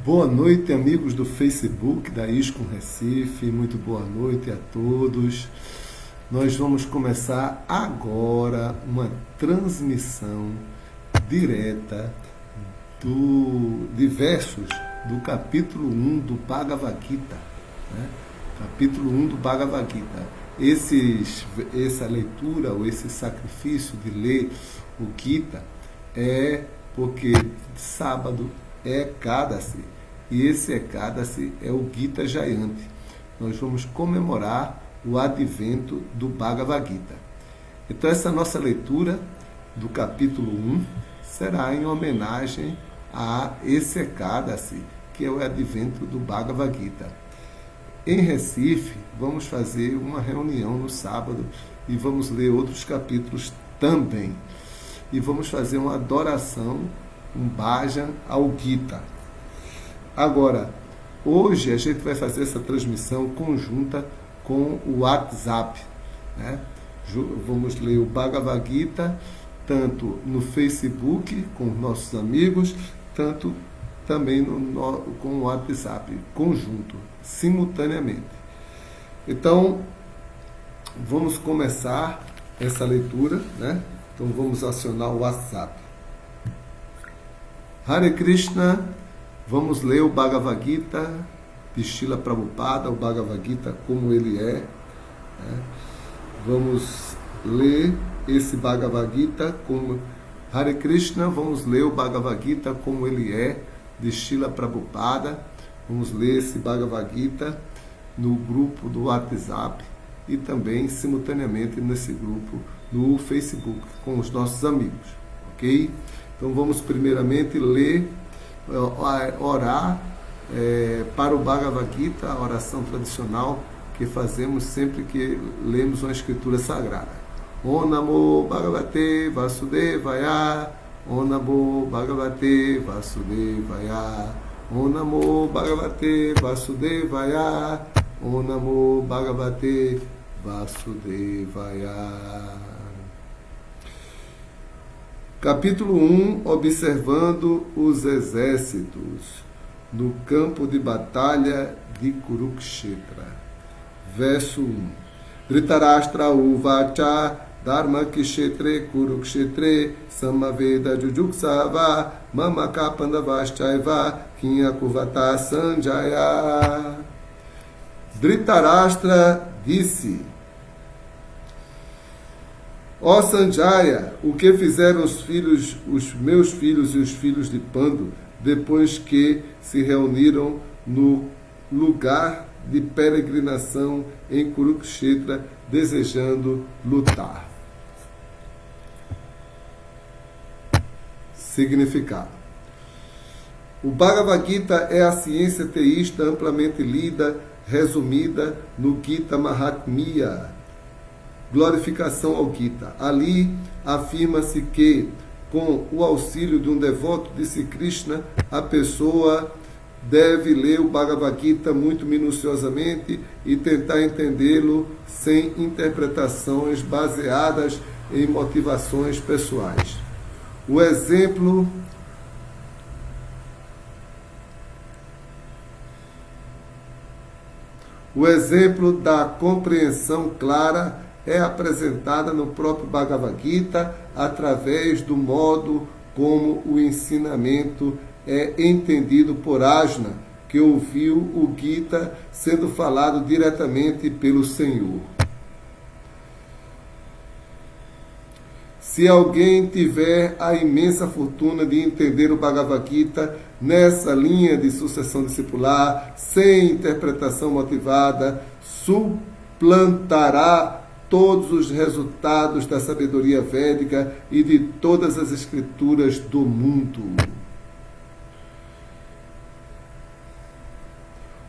Boa noite, amigos do Facebook da ISCOM Recife, muito boa noite a todos. Nós vamos começar agora uma transmissão direta de versos do capítulo 1 do Bhagavad Gita, né? Capítulo 1 do Bhagavad Gita. Essa leitura ou esse sacrifício de ler o Gita é porque sábado é Ekadasi, e esse Ekadasi é o Gita Jayanti. Nós vamos comemorar o advento do Bhagavad Gita. Então essa nossa leitura do capítulo 1 será em homenagem a esse Ekadasi, que é o advento do Bhagavad Gita. Em Recife, vamos fazer uma reunião no sábado e vamos ler outros capítulos também. E vamos fazer uma adoração, um bhajan ao Gita. Agora, hoje a gente vai fazer essa transmissão conjunta com o WhatsApp, né? Vamos ler o Bhagavad Gita tanto no Facebook com os nossos amigos, tanto também com o WhatsApp, conjunto, simultaneamente. Então, vamos começar essa leitura, né? Então vamos acionar o WhatsApp. Hare Krishna, vamos ler o Bhagavad Gita de Srila Prabhupada, o Bhagavad Gita como ele é, né? Vamos ler esse Bhagavad Gita como Hare Krishna, vamos ler o Bhagavad Gita como ele é, de Srila Prabhupada. Vamos ler esse Bhagavad Gita no grupo do WhatsApp e também simultaneamente nesse grupo no Facebook com os nossos amigos, ok? Então vamos primeiramente ler, orar para o Bhagavad Gita, a oração tradicional que fazemos sempre que lemos uma escritura sagrada. Om Namo Bhagavate Vasudevaya, Om Namo Bhagavate Vasudevaya, Om Namo Bhagavate Vasudevaya, Om Namo Bhagavate Vasudevaya. Capítulo 1, observando os exércitos no campo de batalha de Kurukshetra. Verso 1. Dhritarashtra uvacha dharma kshetre kurukshetre samaveda jujuksava mamaka pandavaschaiva kinyakuvata sanjaya. Dhritarashtra disse: Ó Sanjaya, o que fizeram os meus filhos e os filhos de Pandu, depois que se reuniram no lugar de peregrinação em Kurukshetra, desejando lutar? Significado: o Bhagavad Gita é a ciência teísta amplamente lida, resumida no Gita Mahatmya, glorificação ao Gita. Ali afirma-se que, com o auxílio de um devoto de Sri Krishna, a pessoa deve ler o Bhagavad Gita muito minuciosamente e tentar entendê-lo sem interpretações baseadas em motivações pessoais. O exemplo da compreensão clara é apresentada no próprio Bhagavad Gita através do modo como o ensinamento é entendido por Ajna, que ouviu o Gita sendo falado diretamente pelo Senhor. Se alguém tiver a imensa fortuna de entender o Bhagavad Gita nessa linha de sucessão discipular, sem interpretação motivada, suplantará todos os resultados da sabedoria védica e de todas as escrituras do mundo.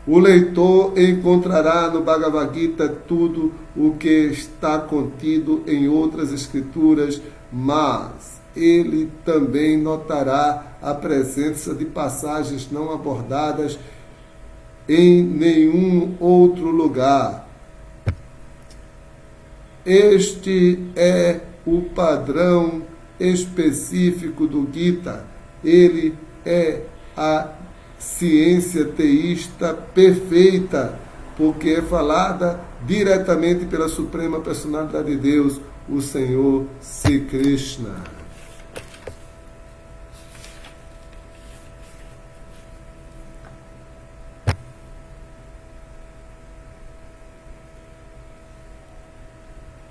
O leitor encontrará no Bhagavad Gita tudo o que está contido em outras escrituras, mas ele também notará a presença de passagens não abordadas em nenhum outro lugar. Este é o padrão específico do Gita. Ele é a ciência teísta perfeita, porque é falada diretamente pela Suprema Personalidade de Deus, o Senhor Sri Krishna.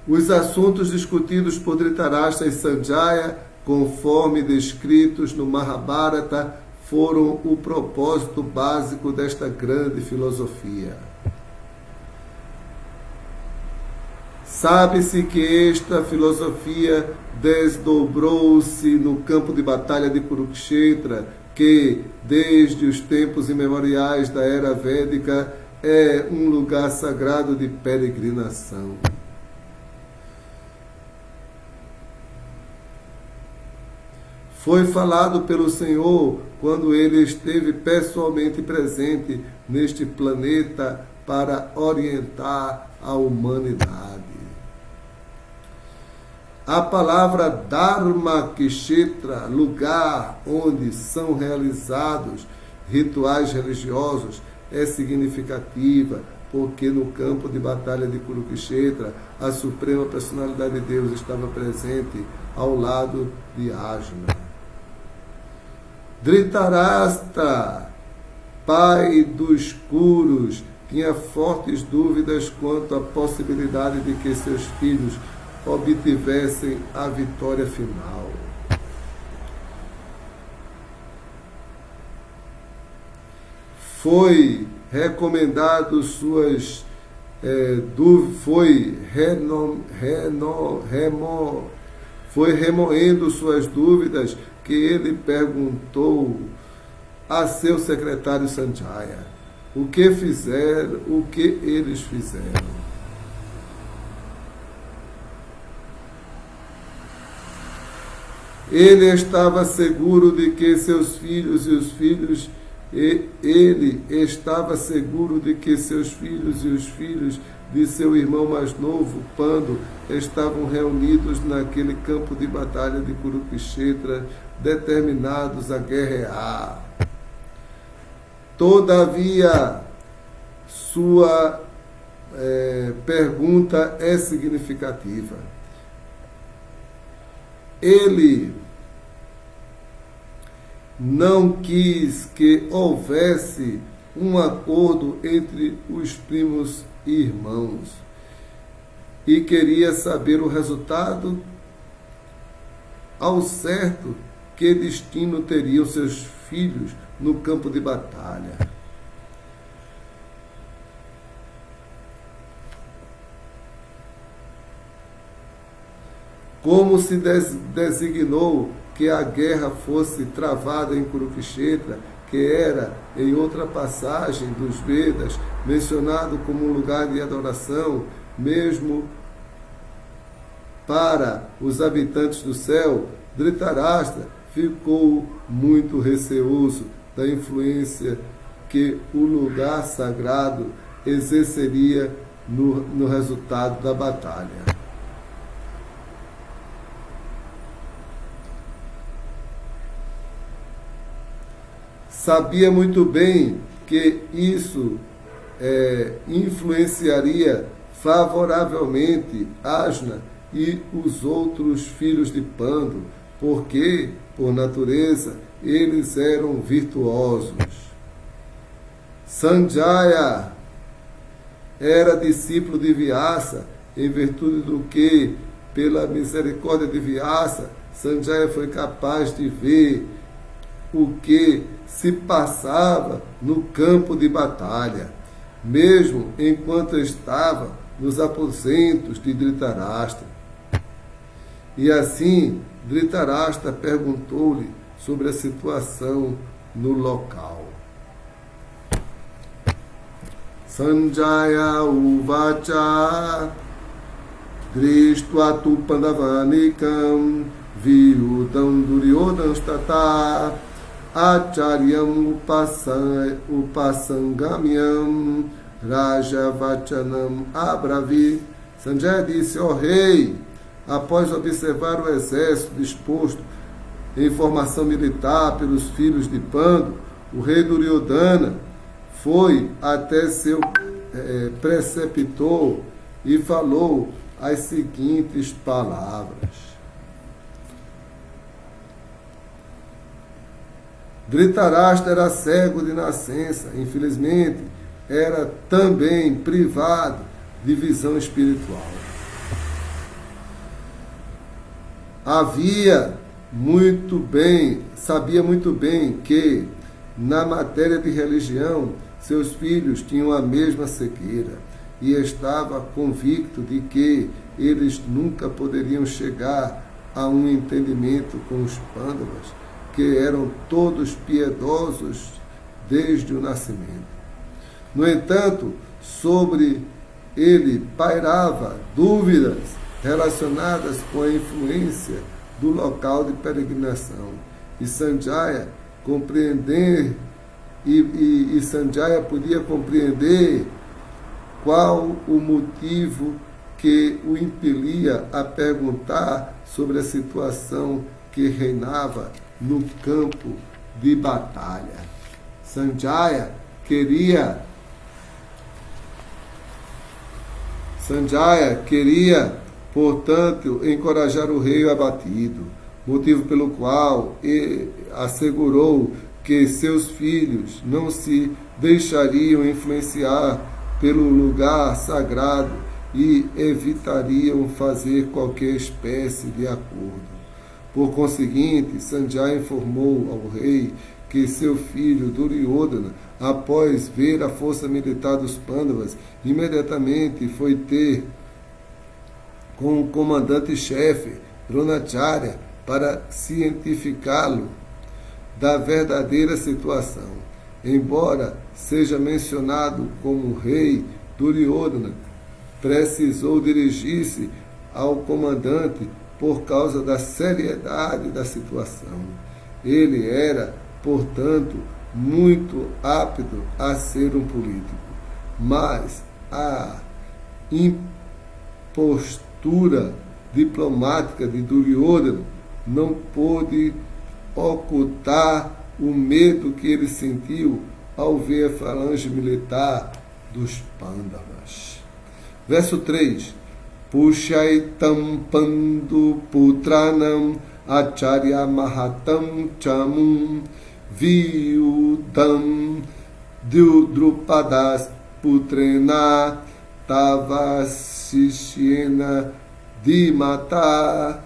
Os assuntos discutidos por Dhritarashtra e Sanjaya, conforme descritos no Mahabharata, foram o propósito básico desta grande filosofia. Sabe-se que esta filosofia desdobrou-se no campo de batalha de Kurukshetra, que, desde os tempos imemoriais da era védica, é um lugar sagrado de peregrinação. Foi falado pelo Senhor quando ele esteve pessoalmente presente neste planeta para orientar a humanidade. A palavra Dharmakshetra, lugar onde são realizados rituais religiosos, é significativa, porque no campo de batalha de Kurukshetra, a Suprema Personalidade de Deus estava presente ao lado de Arjuna. Dhritarashtra, pai dos Kurus, tinha fortes dúvidas quanto à possibilidade de que seus filhos obtivessem a vitória final. Foi recomendado foi remoendo suas dúvidas que ele perguntou a seu secretário Sanjaya o que eles fizeram. Ele estava seguro de que seus filhos e os filhos de seu irmão mais novo, Pando, estavam reunidos naquele campo de batalha de Kurukshetra, determinados a guerrear. Todavia, sua pergunta é significativa. Ele não quis que houvesse um acordo entre os primos e irmãos e queria saber o resultado ao certo, que destino teriam seus filhos no campo de batalha. Como se designou que a guerra fosse travada em Kurukshetra, que era, em outra passagem dos Vedas, mencionado como um lugar de adoração, mesmo para os habitantes do céu, Dhritarashtra ficou muito receoso da influência que o lugar sagrado exerceria no resultado da batalha. Sabia muito bem que isso influenciaria favoravelmente Ajna e os outros filhos de Pando, porque, por natureza, eles eram virtuosos. Sanjaya era discípulo de Vyasa, em virtude do que, pela misericórdia de Vyasa, Sanjaya foi capaz de ver o que se passava no campo de batalha, mesmo enquanto estava nos aposentos de Dhritarashtra. E assim, Dhritarashtra perguntou-lhe sobre a situação no local. Sanjaya uvacha drištva tu pandavanikam viudam duryodham stata acharyam upasangamyam rajavachanam abravi. Sanjaya disse: ó rei, após observar o exército disposto em formação militar pelos filhos de Pando, o rei Duryodhana foi até seu preceptor e falou as seguintes palavras. Dhritarashtra era cego de nascença, infelizmente, era também privado de visão espiritual. Sabia muito bem que, na matéria de religião, seus filhos tinham a mesma cegueira e estava convicto de que eles nunca poderiam chegar a um entendimento com os Pandavas, que eram todos piedosos desde o nascimento. No entanto, sobre ele pairava dúvidas relacionadas com a influência do local de peregrinação. E Sanjaya Sanjaya podia compreender qual o motivo que o impelia a perguntar sobre a situação que reinava no campo de batalha. Sanjaya queria, portanto, encorajar o rei abatido, motivo pelo qual ele assegurou que seus filhos não se deixariam influenciar pelo lugar sagrado e evitariam fazer qualquer espécie de acordo. Por conseguinte, Sanjaya informou ao rei que seu filho Duryodhana, após ver a força militar dos Pandavas, imediatamente foi ter com o comandante-chefe Dronacharya para cientificá-lo da verdadeira situação. Embora seja mencionado como rei, Duryodhana precisou dirigir-se ao comandante por causa da seriedade da situação. Ele era, portanto, muito apto a ser um político, mas a impostura diplomática de Duryodhana não pôde ocultar o medo que ele sentiu ao ver a falange militar dos Pandavas. Verso 3. Pushaitam pandu putranam acharya mahatam chamum viudam drupadas putrena tavasishyena dimata.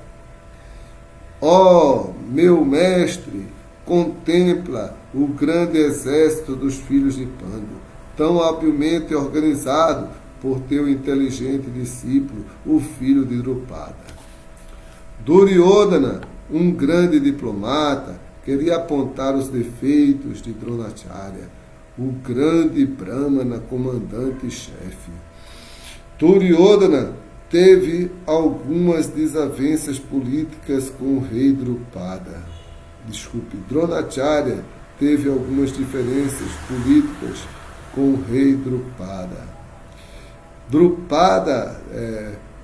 Ó meu mestre, contempla o grande exército dos filhos de Pandu, tão habilmente organizado por teu inteligente discípulo, o filho de Drupada. Duryodhana, um grande diplomata, queria apontar os defeitos de Dronacharya, o grande Brahmana comandante-chefe. Duryodhana teve algumas desavenças políticas com o rei Dronacharya teve algumas diferenças políticas com o rei Drupada. Drupada,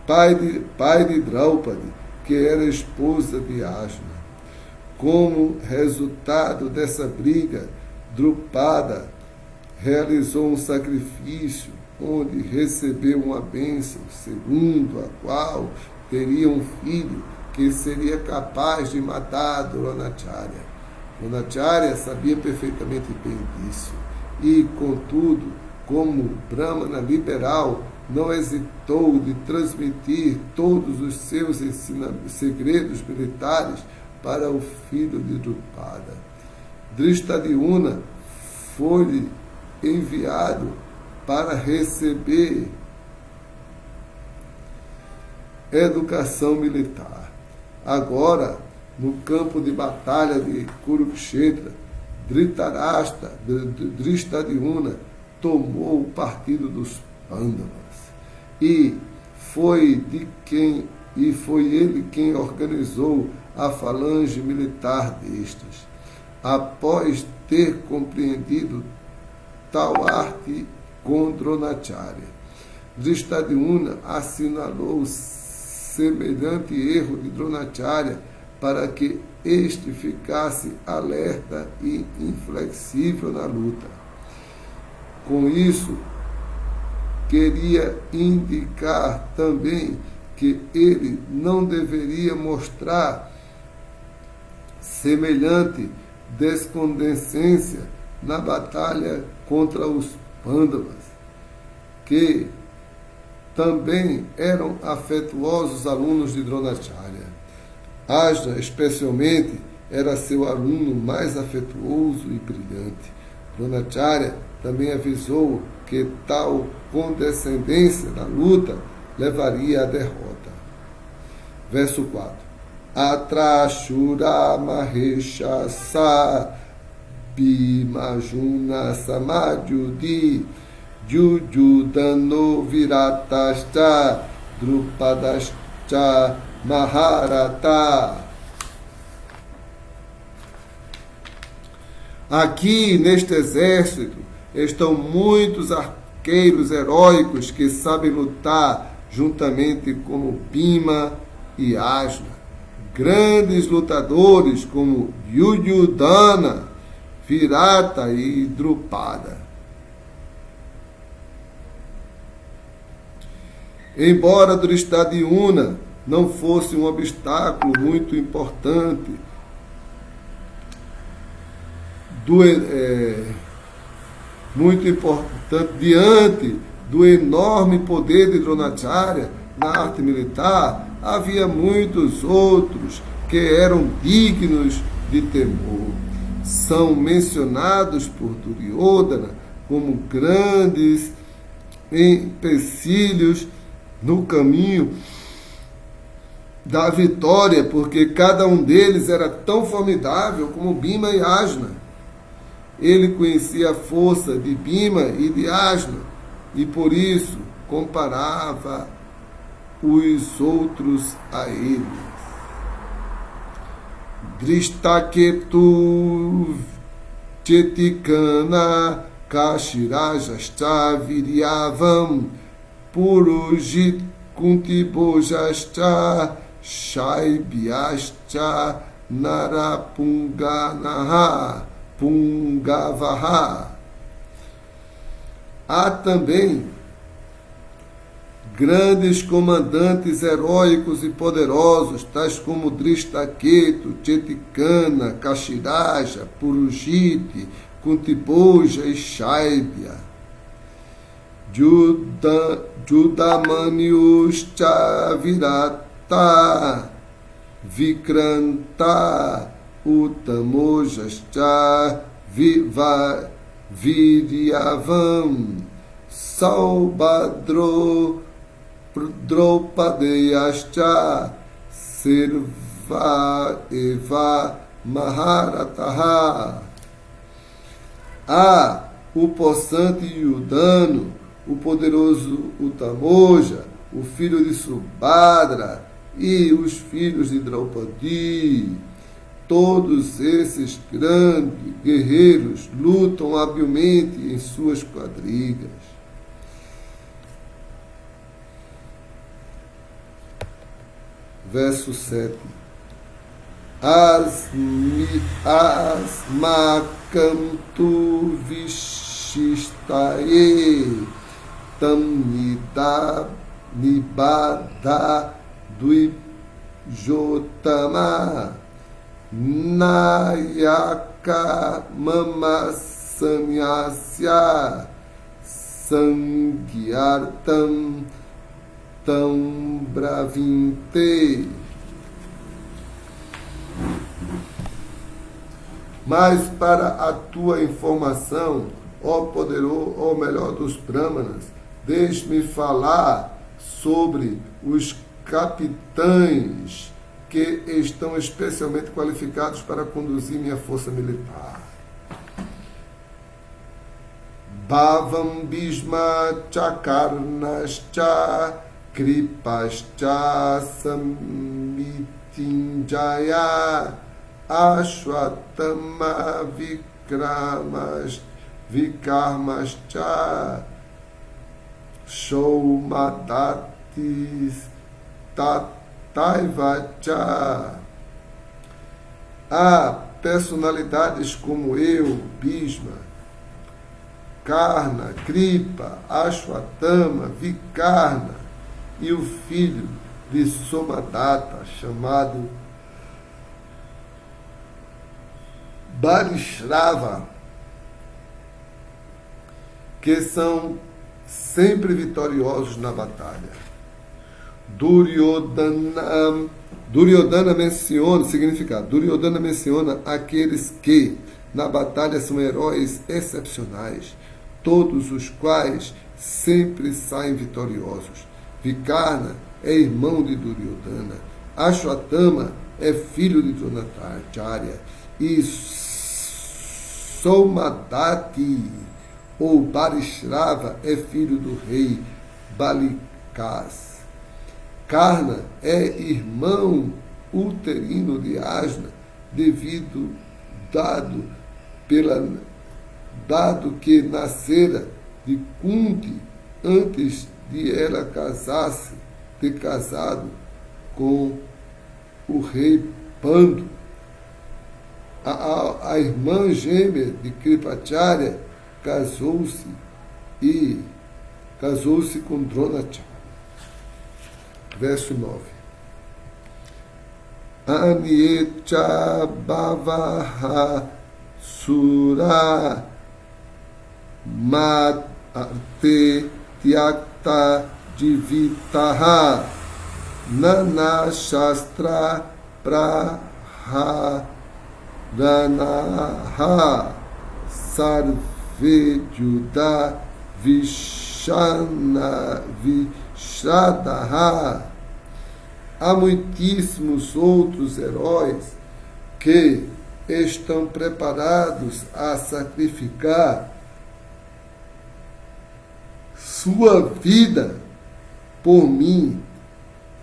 pai de Draupadi, que era esposa de Ajna. Como resultado dessa briga, Drupada realizou um sacrifício onde recebeu uma bênção, segundo a qual teria um filho que seria capaz de matar Dronacharya. Dronacharya sabia perfeitamente bem disso e, contudo, como Brahmana liberal, não hesitou de transmitir todos os seus segredos militares para o filho de Drupada. Drishtadyumna foi enviado para receber educação militar. Agora, no campo de batalha de Kurukshetra, Drishtadyumna tomou o partido dos Pandavas e foi ele quem organizou a falange militar destes. Após ter compreendido tal arte com Dronacharya, Drishtadyumna assinalou semelhante erro de Dronacharya para que este ficasse alerta e inflexível na luta. Com isso, queria indicar também que ele não deveria mostrar semelhante descondescência na batalha contra os Pândavas, que também eram afetuosos alunos de Dronacharya. Ajna, especialmente, era seu aluno mais afetuoso e brilhante. Dronacharya também avisou que tal condescendência na luta levaria à derrota. Verso 4. Atrashura Mahesha Sa Bhimajuna Samadhyudi Jujudano Viratascha Drupadascha Maharata. Aqui, neste exército, estão muitos arqueiros heróicos que sabem lutar juntamente com Bhima e Ajna. Grandes lutadores como Yuyudana, Virata e Drupada. Embora Drishtadyumna não fosse um obstáculo muito importante diante do enorme poder de Dronacharya na arte militar, havia muitos outros que eram dignos de temor. São mencionados por Duryodhana como grandes empecilhos no caminho da vitória, porque cada um deles era tão formidável como Bhima e Ajna. Ele conhecia a força de Bhima e de Ajna e por isso comparava os outros a eles. Drishtaketu Chetikana Kashirajascha Viryavam Purujit Kuntibojascha Shaibhyascha Narapunganaha Pungavaha. Há também grandes comandantes heróicos e poderosos, tais como Drishtaketu, Chetikana, Kashiraja, Purujit, Kuntiboja e Shaibhya. Judamaniuscha Virata, Vikranta, Uttamojascha Viryavam, Saubhadro Draupadeyascha Serva Eva Maharataha. Há o possante Yudano, o poderoso Uttamoja, o filho de Subhadra e os filhos de Draupadi. Todos esses grandes guerreiros lutam habilmente em suas quadrigas. Verso 7. Asmakam tu vishistaye tam nibada duijotama nayaka mama sanyasya sangyartam tam bravinte. Mas para a tua informação, ó poderoso, ó melhor dos Brahmanas, deixe-me falar sobre os capitães que estão especialmente qualificados para conduzir minha força militar. Bhavam Bhishma Chakarnascha Kripascha Samitinjaya Ashwatthama Vikarmascha Shoumadatis Tataivacha. Há personalidades como eu, Bhishma, Karna, Kripa, Ashwatthama, Vikarna e o filho de Somadatta, chamado Barishrava, que são sempre vitoriosos na batalha. Duryodhana menciona, significado, Duryodhana menciona aqueles que na batalha são heróis excepcionais, todos os quais sempre saem vitoriosos. Vikarna é irmão de Duryodhana, Ashwatthama é filho de Dronacharya e Somadati ou Barishrava é filho do rei Balikas. Karna é irmão uterino de Asna, dado que nascera de Kunti antes de ela ter casado com o rei Pandu. A irmã gêmea de Kripacharya casou-se com Dronacharya. Verso 9. Aniecha bhavaha sura mate tyakta jivitaha nana shastra prahadanaha sarve juda vishadaha. Há muitíssimos outros heróis que estão preparados a sacrificar sua vida por mim.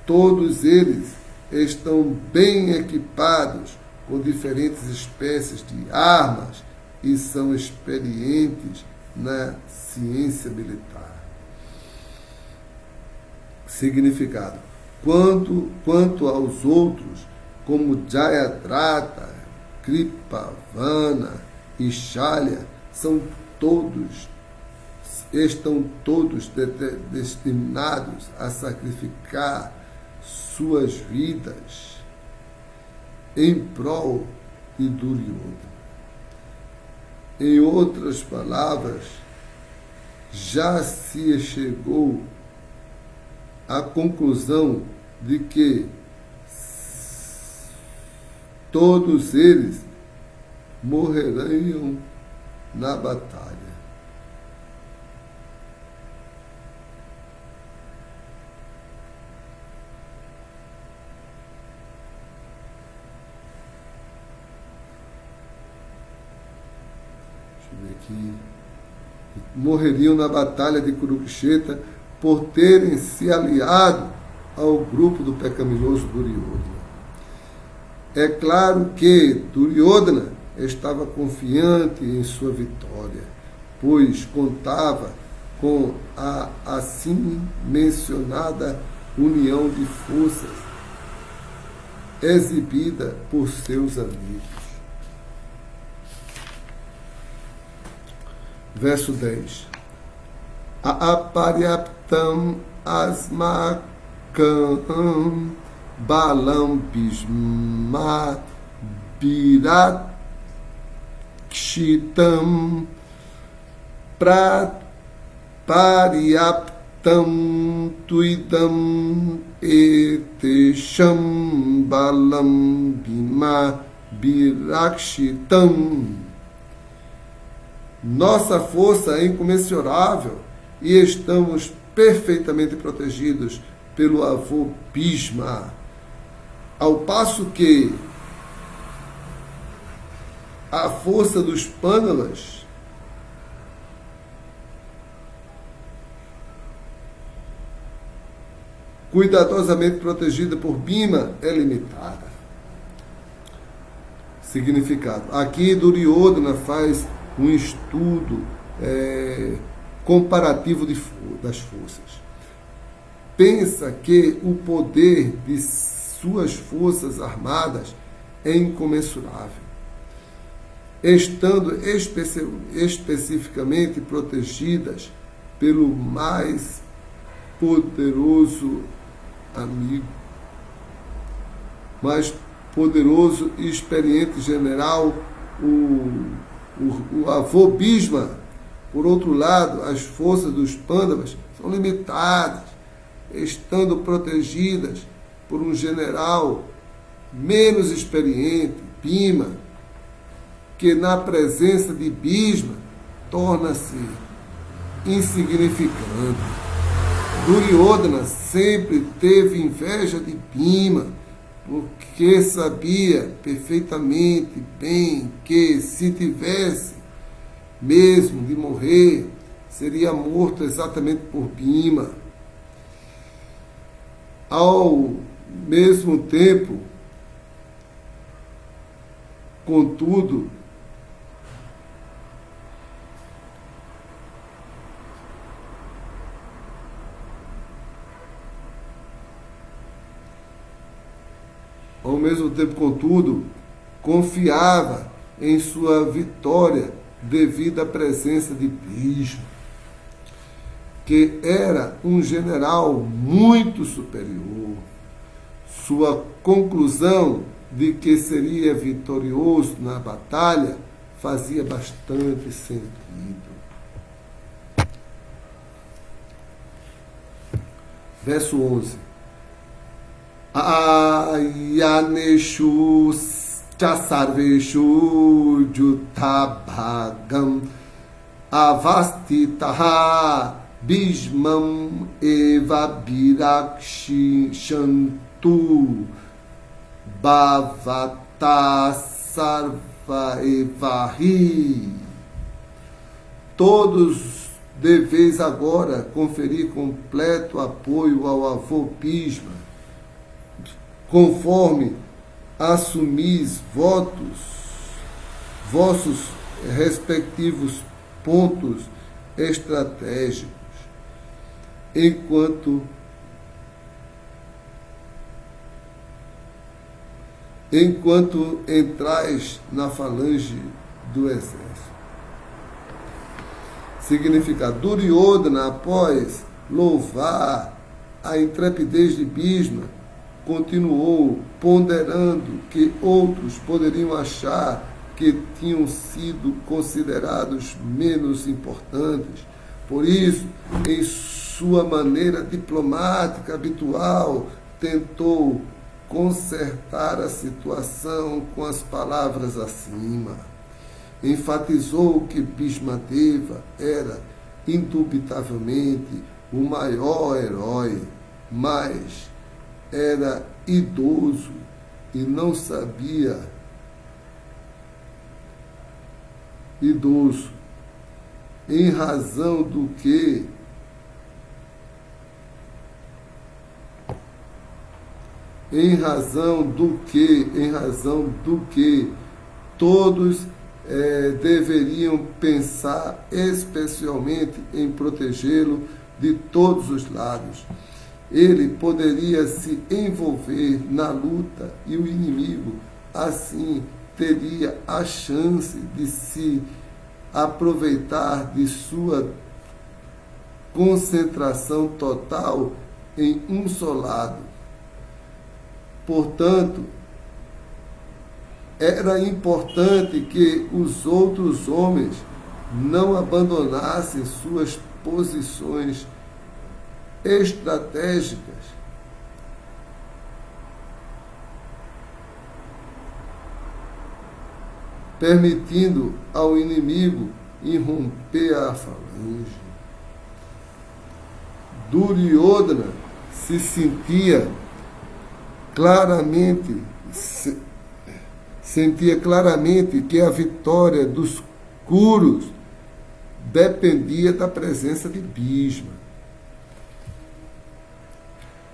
Todos eles estão bem equipados com diferentes espécies de armas e são experientes na ciência militar. Significado: quanto aos outros, como Jayadratha, Kripavana e Shalya, estão todos destinados a sacrificar suas vidas em prol de Duryodhana. Em outras palavras, já se chegou à conclusão de que todos eles morreriam na batalha. Deixa eu ver aqui. Morreriam na batalha de Kurukshetra por terem se aliado ao grupo do pecaminoso Duryodhana. É claro que Duryodhana estava confiante em sua vitória, pois contava com a assim mencionada união de forças exibida por seus amigos. Verso 10. Aparyaptam asmakam balam bhishma virakshitam praparyaptam tuidam etesham balam bhima virakshitam. Nossa força é incomensurável e estamos perfeitamente protegidos pelo avô Bhishma, ao passo que a força dos Pandalas cuidadosamente protegida por Bhima é limitada. Significado: aqui Duryodhana faz um estudo comparativo das forças. Pensa que o poder de suas forças armadas é incomensurável. Estando especificamente protegidas pelo mais poderoso amigo, mais poderoso e experiente general, o avô Bhishma. Por outro lado, as forças dos Pandavas são limitadas, estando protegidas por um general menos experiente, Bhima, que na presença de Bhishma torna-se insignificante. Duryodhana sempre teve inveja de Bhima, porque sabia perfeitamente bem que, se tivesse mesmo de morrer, seria morto exatamente por Bhima. Ao mesmo tempo, contudo, confiava em sua vitória devido à presença de Bhishma, que era um general muito superior. Sua conclusão de que seria vitorioso na batalha fazia bastante sentido. Verso 11. Ayaneshu chasarveshu jutabhagam avastitaha bhishmam eva birakshi shantu bhavata sarva evahi. Todos deveis agora conferir completo apoio ao avô Bhishma, conforme assumis vossos respectivos pontos estratégicos, enquanto entrais na falange do exército. Significa: Duryodhana, após louvar a intrepidez de Bhishma, continuou ponderando que outros poderiam achar que tinham sido considerados menos importantes. Por isso, em sua maneira diplomática habitual, tentou consertar a situação com as palavras acima. Enfatizou que Bhismadeva era indubitavelmente o maior herói, mas era idoso e não sabia em razão do que todos deveriam pensar especialmente em protegê-lo de todos os lados. Ele poderia se envolver na luta e o inimigo, assim, teria a chance de se aproveitar de sua concentração total em um só lado. Portanto, era importante que os outros homens não abandonassem suas posições estratégicas, permitindo ao inimigo irromper a falange. Duryodhana sentia claramente que a vitória dos Kurus dependia da presença de Bhishma.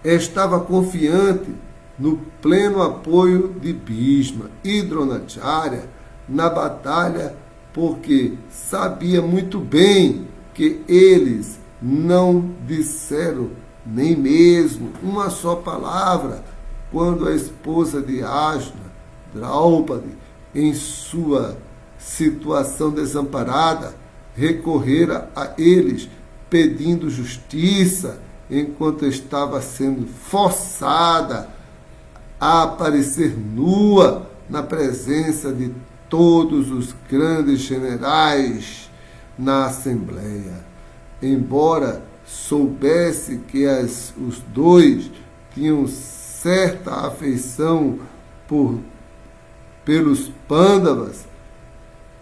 Estava confiante no pleno apoio de Bhishma e Dronacharya na batalha, porque sabia muito bem que eles não disseram nem mesmo uma só palavra quando a esposa de Ajna, Draupadi, em sua situação desamparada, recorrera a eles pedindo justiça, enquanto estava sendo forçada a aparecer nua na presença de todos os grandes generais na Assembleia. Embora soubesse que os dois tinham certa afeição pelos Pândavas,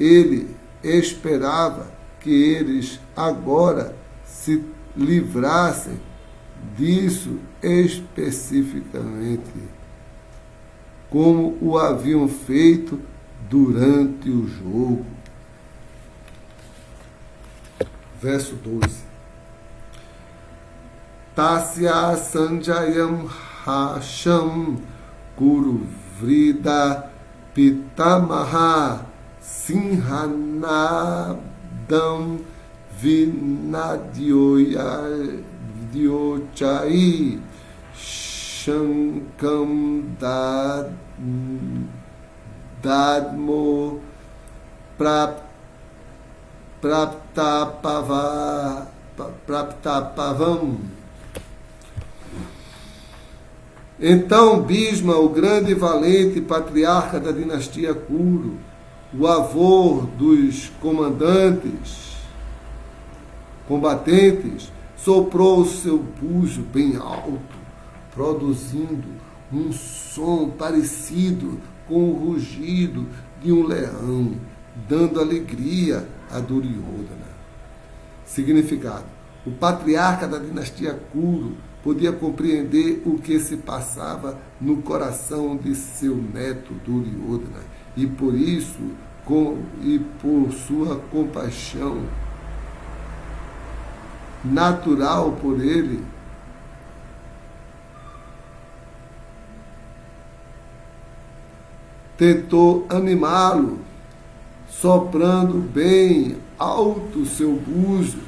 ele esperava que eles agora se livrassem disso especificamente, como o haviam feito durante o jogo. Verso 12. Tasya Sanjayam Hasham Kuruvrida Pitamaha Sinhanadam Vinadyochai Shankam Dadmo Praptapavam. Então Bhisma, o grande e valente patriarca da dinastia Kuru, o avô dos combatentes, soprou o seu bujo bem alto, produzindo um som parecido com o rugido de um leão, dando alegria a Duryodhana. Significado: o patriarca da dinastia Kuru podia compreender o que se passava no coração de seu neto Duryodhana, e por isso, e por sua compaixão natural por ele, tentou animá-lo, soprando bem alto seu buzo,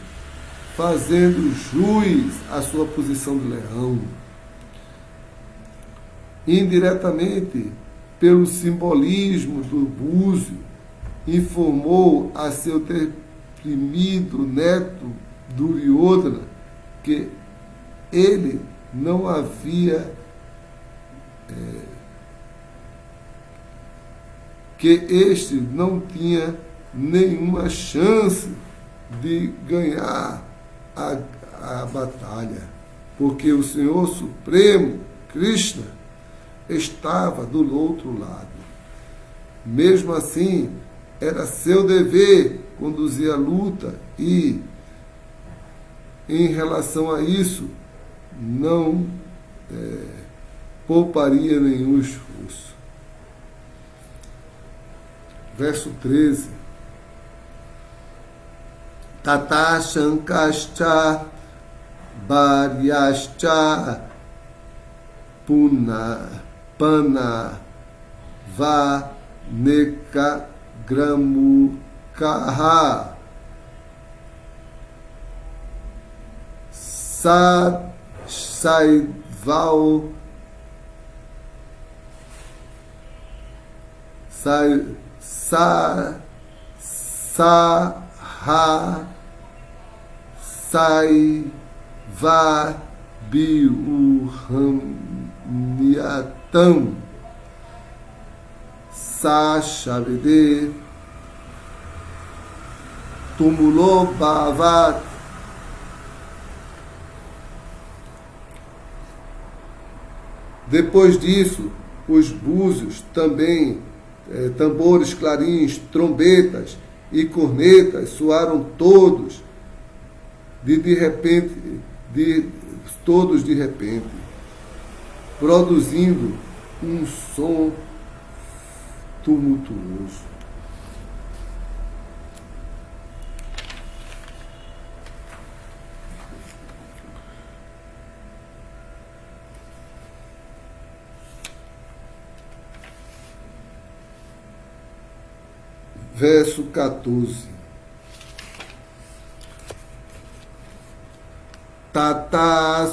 fazendo jus à sua posição de leão. Indiretamente, pelo simbolismo do búzio, informou a seu temido neto Duryodhana que ele não havia que este não tinha nenhuma chance de ganhar a batalha, porque o Senhor Supremo, Krishna, estava do outro lado. Mesmo assim, era seu dever conduzir a luta e, em relação a isso, não pouparia nenhum esforço. Verso 13. Tata Shankascha Bharyascha Pana Va Neka Gramukaha Saival Saha Saiva Biurhamiatam Sachavide Tumulo Bhavat. Depois disso, os búzios também, tambores, clarins, trombetas e cornetas soaram todos de repente, produzindo um som tumultuoso. Verso 14. Tata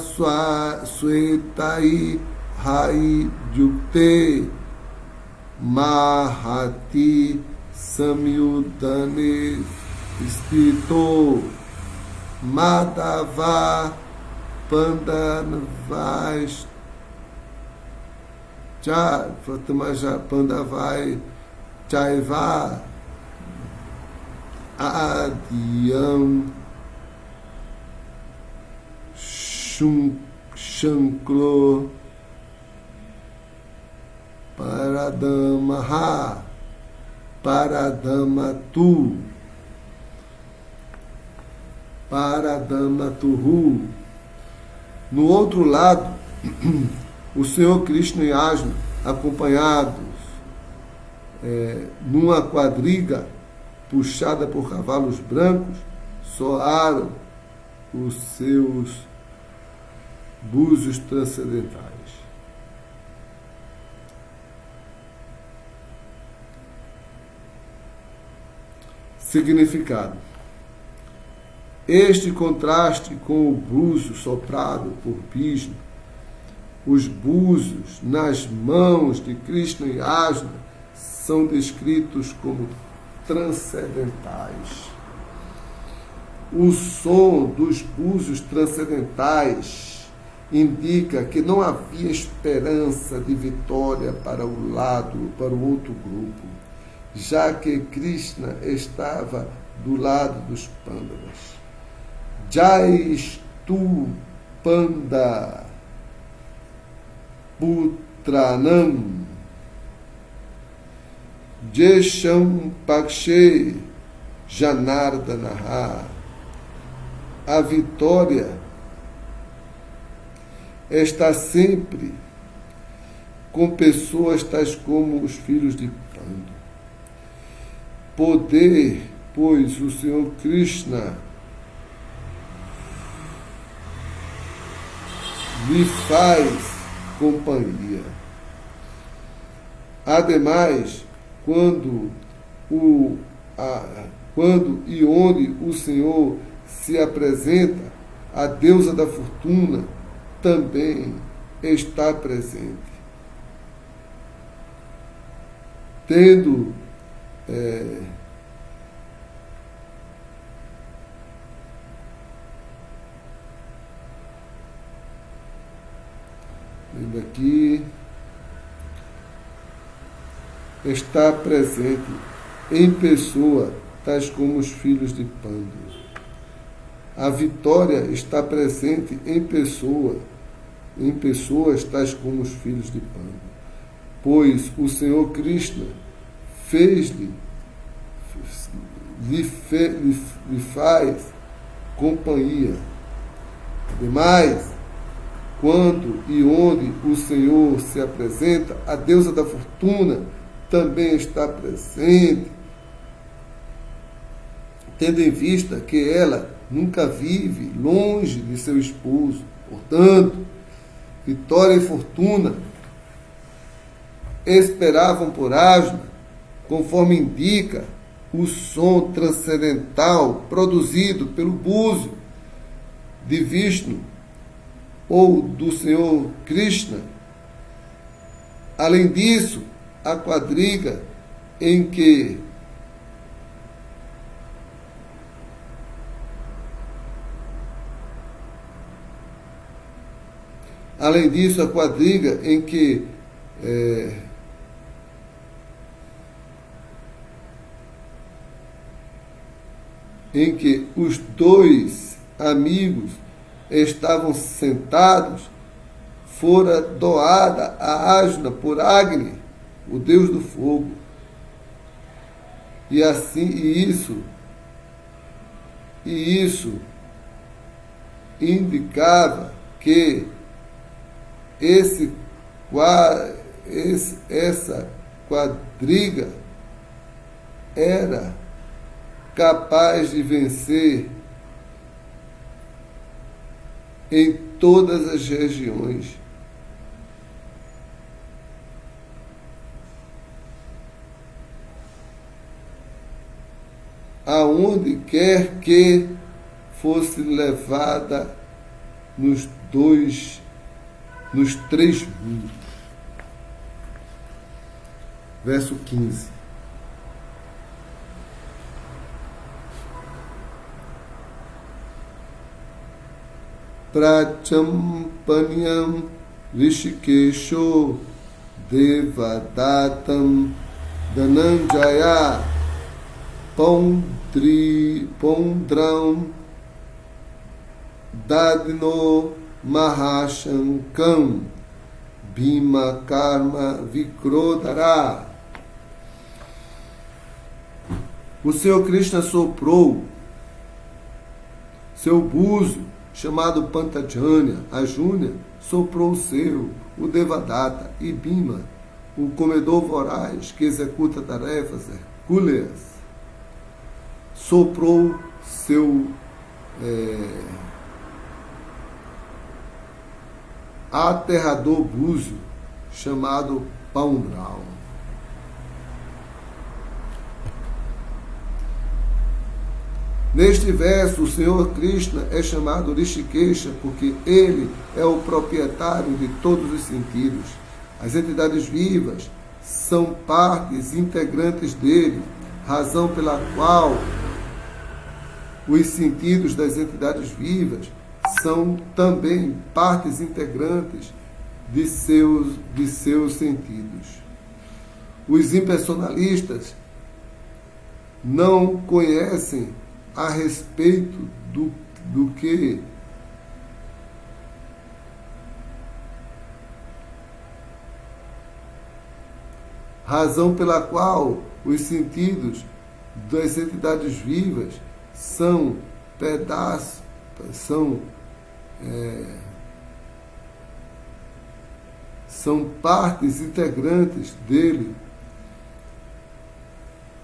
Swetai Hai Jukte Mahati Samyudane Stito Madhava Pandanvais Pandavai Chaiva Adiam Shanklo Paradamaha Paradamatu Paradamatuhu. No outro lado, o Senhor Krishna e Arjuna, acompanhados numa quadriga puxada por cavalos brancos, soaram os seus búzios transcendentais. Significado: este contraste com o búzio soprado por Bhishma, os búzios nas mãos de Krishna e Arjuna são descritos como transcendentais. O som dos búzios transcendentais indica que não havia esperança de vitória para o outro grupo, já que Krishna estava do lado dos Pandavas. Jaistu Panda Putranam Jesham Pakshe Janardanaha. A vitória está sempre com pessoas tais como os filhos de Pandu. Poder, pois o Senhor Krishna lhe faz companhia. Ademais, quando e onde o Senhor se apresenta, a deusa da fortuna também está presente. Tendo vendo aqui, está presente em pessoa, tais como os filhos de Pandu. A vitória está presente em pessoas, tais como os filhos de Pandu, pois o Senhor Krishna lhe faz companhia. Ademais, quando e onde o Senhor se apresenta, a deusa da fortuna também está presente, tendo em vista que ela nunca vive longe de seu esposo. Portanto, vitória e fortuna esperavam por Arjuna, conforme indica o som transcendental produzido pelo búzio de Vishnu ou do Senhor Krishna. Além disso, a quadriga em que os dois amigos estavam sentados, fora doada a Arjuna por Agni, o deus do fogo. E isso indicava que essa quadriga era capaz de vencer em todas as regiões. Aonde quer que fosse levada nos três mundos. verso 15. Prachampanyam Rishikesho Devadatam Dhananjaya Pondram Dadino Mahashankam Bhima Karma Vikrodara. O Senhor Krishna soprou seu buzo, chamado Pantajanya. A Júnia soprou o seu, o Devadatta, e Bhima, o comedor voraz que executa tarefas hercúleas, soprou seu aterrador búzio, chamado Paundral. Neste verso, o Senhor Krishna é chamado Rishikesha porque ele é o proprietário de todos os sentidos. As entidades vivas são partes integrantes dele, razão pela qual os sentidos das entidades vivas são também partes integrantes de seus sentidos. Os impersonalistas não conhecem a respeito do que razão pela qual os sentidos das entidades vivas são pedaços, são partes integrantes dele.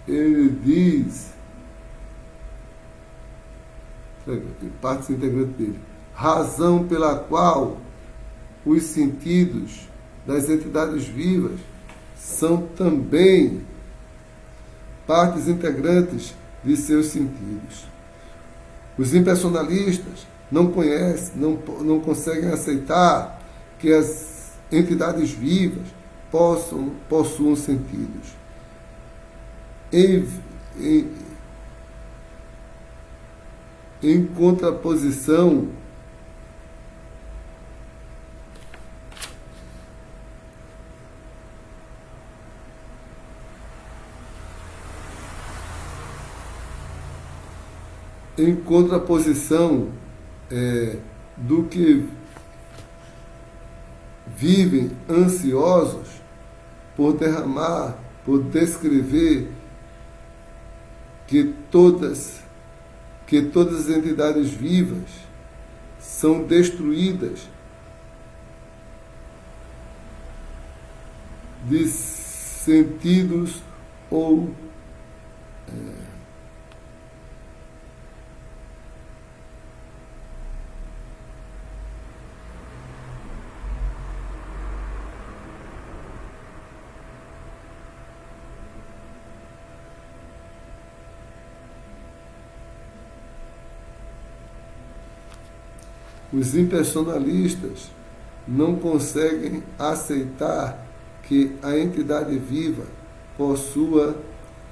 Ele diz partes integrantes dele, razão pela qual os sentidos das entidades vivas são também partes integrantes de seus sentidos. Os impersonalistas não conhecem, não conseguem aceitar que as entidades vivas possuam sentidos. Em contraposição, do que vivem ansiosos por descrever que todas as entidades vivas são destruídas de sentidos ou os impersonalistas não conseguem aceitar que a entidade viva possua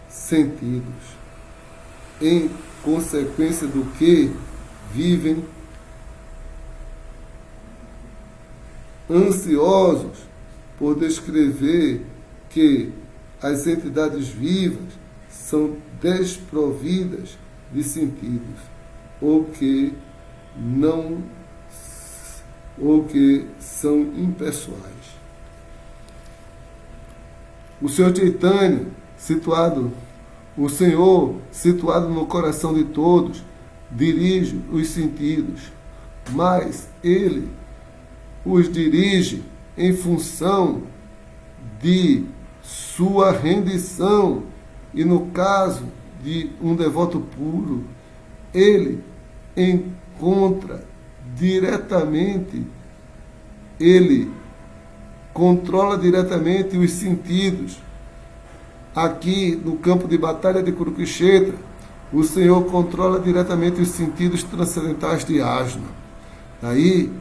sentidos, em consequência do que vivem ansiosos por descrever que as entidades vivas são desprovidas de sentidos, ou que são impessoais. O Senhor Chaitanya, o Senhor, situado no coração de todos, dirige os sentidos, mas Ele os dirige em função de sua rendição, e no caso de um devoto puro, Ele encontra diretamente, ele controla diretamente os sentidos. Aqui no campo de batalha de Kurukshetra, o Senhor controla diretamente os sentidos transcendentais de Ajna. Daí,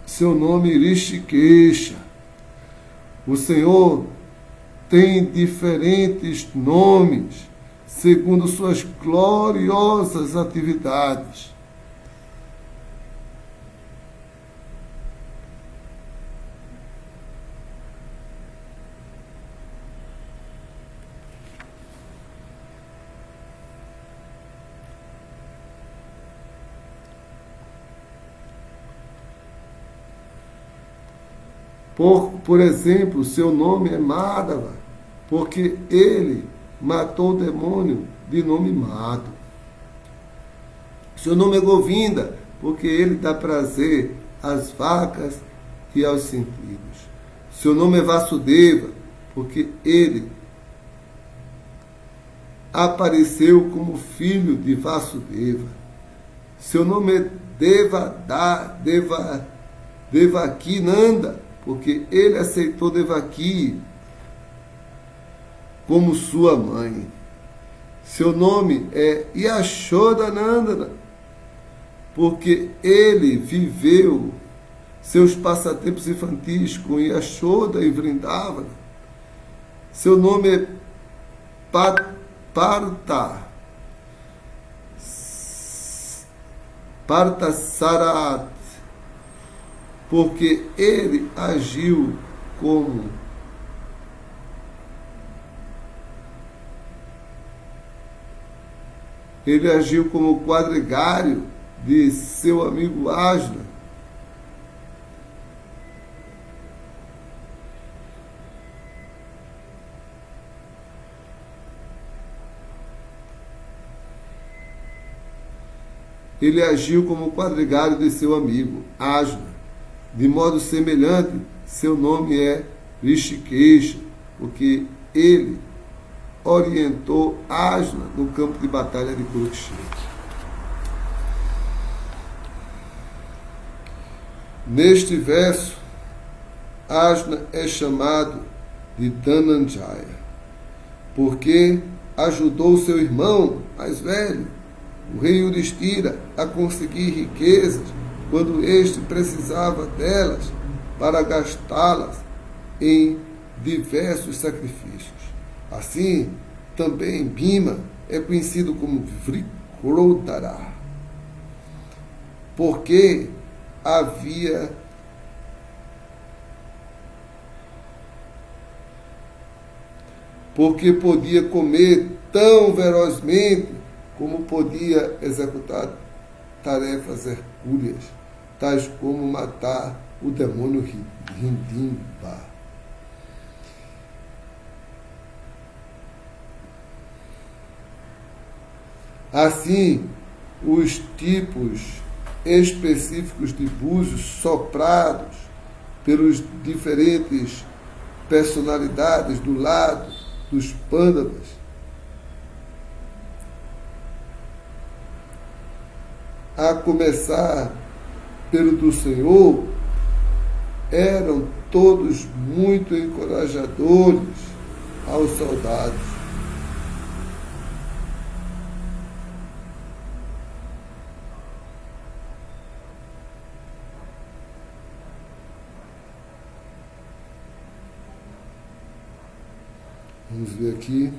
seu nome Rishikesha. O Senhor têm diferentes nomes, segundo suas gloriosas atividades. Por exemplo, seu nome é Madhava, porque ele matou o demônio de nome Madhu. Seu nome é Govinda, porque ele dá prazer às vacas e aos sentidos. Seu nome é Vasudeva, porque ele apareceu como filho de Vasudeva. Seu nome é Devakinanda, porque ele aceitou Devaki como sua mãe. Seu nome é Yashodanandana, porque ele viveu seus passatempos infantis com Yashoda e Vrindavana. Seu nome é Parthasarat, porque ele agiu como quadrigário de seu amigo Ajna. Ele agiu como quadrigário de seu amigo Ajna. De modo semelhante, seu nome é Rishikesha, porque ele orientou Ajna no campo de batalha de Kurukshetra. Neste verso, Ajna é chamado de Dhananjaya, porque ajudou seu irmão mais velho, o rei Yudhishthira, a conseguir riquezas quando este precisava delas para gastá-las em diversos sacrifícios. Assim, também Bhima é conhecido como Vrikrodara, porque podia comer tão velozmente como podia executar tarefas hercúleas, tais como matar o demônio Hindimba. Assim, os tipos específicos de búzios soprados pelos diferentes personalidades do lado dos Pandavas a começar pelo do Senhor, eram todos muito encorajadores aos soldados. Vamos ver aqui.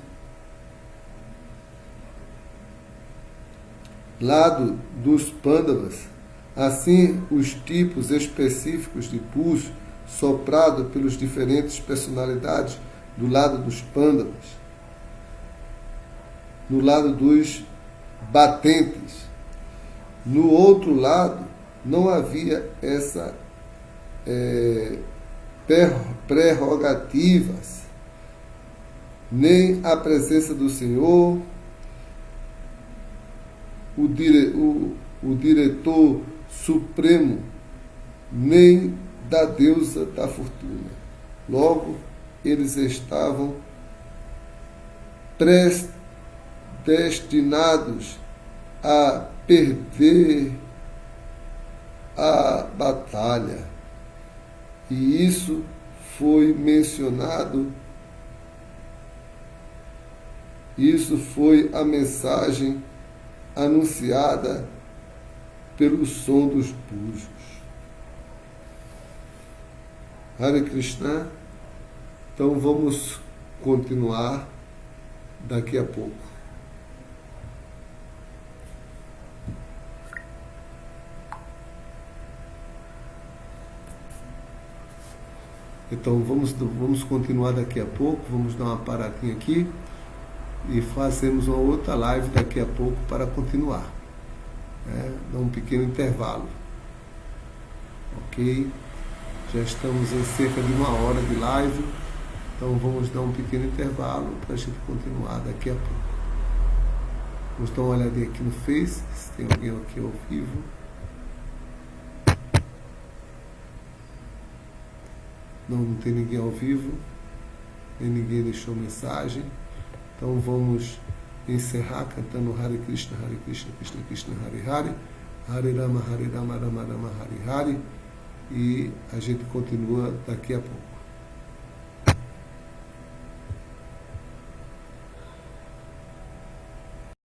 Lado dos Pandavas, assim os tipos específicos de pulso soprado pelas diferentes personalidades do lado dos Pandavas. No lado dos batentes. No outro lado, não havia essa prerrogativas, nem a presença do Senhor, o diretor supremo, nem da deusa da fortuna. Logo, eles estavam predestinados a perder a batalha. E isso foi mencionado, isso foi a mensagem anunciada pelo som dos búzios. Hare Krishna. Então vamos continuar daqui a pouco. Então vamos continuar daqui a pouco, vamos dar uma paradinha aqui e fazemos uma outra live daqui a pouco para continuar. Dá um pequeno intervalo. Ok? Já estamos em cerca de 1 hora de live, então vamos dar um pequeno intervalo para a gente continuar daqui a pouco. Vamos dar uma olhadinha aqui no Face, se tem alguém aqui ao vivo. Não tem ninguém ao vivo, nem ninguém deixou mensagem. Então vamos encerrar cantando Hare Krishna, Krishna Krishna, Hare Hare, Hare Rama, Rama Rama, Hare Hare. E a gente continua daqui a pouco.